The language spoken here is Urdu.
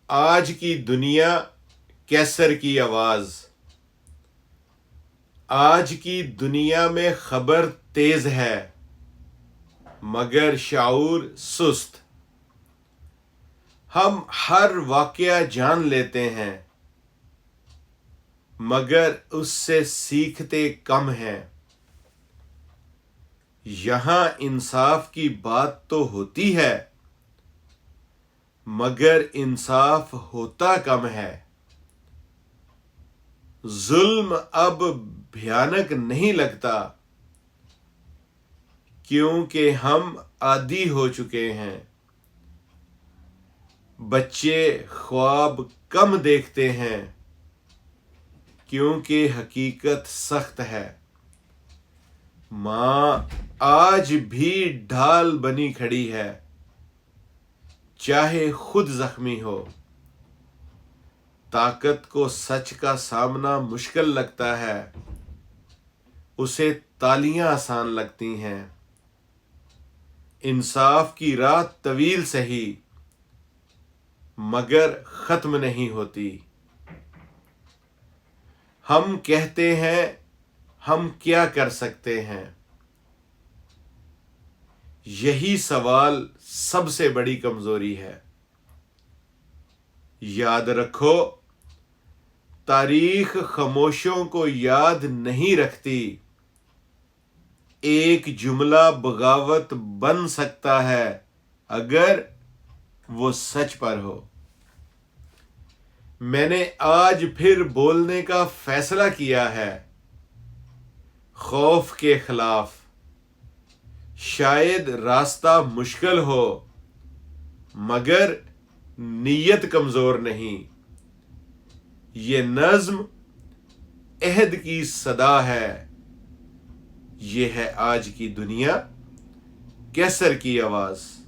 آج کی دنیا کیسر کی آواز۔ آج کی دنیا میں خبر تیز ہے مگر شعور سست۔ ہم ہر واقعہ جان لیتے ہیں مگر اس سے سیکھتے کم ہیں۔ یہاں انصاف کی بات تو ہوتی ہے مگر انصاف ہوتا کم ہے۔ ظلم اب بھیانک نہیں لگتا کیونکہ ہم عادی ہو چکے ہیں۔ بچے خواب کم دیکھتے ہیں کیونکہ حقیقت سخت ہے۔ ماں آج بھی ڈھال بنی کھڑی ہے چاہے خود زخمی ہو۔ طاقت کو سچ کا سامنا مشکل لگتا ہے، اسے تالیاں آسان لگتی ہیں۔ انصاف کی راہ طویل سہی مگر ختم نہیں ہوتی۔ ہم کہتے ہیں ہم کیا کر سکتے ہیں، یہی سوال سب سے بڑی کمزوری ہے۔ یاد رکھو، تاریخ خاموشوں کو یاد نہیں رکھتی۔ ایک جملہ بغاوت بن سکتا ہے اگر وہ سچ پر ہو۔ میں نے آج پھر بولنے کا فیصلہ کیا ہے، خوف کے خلاف۔ شاید راستہ مشکل ہو مگر نیت کمزور نہیں۔ یہ نظم عہد کی صدا ہے، یہ ہے آج کی دنیا کیسر کی آواز۔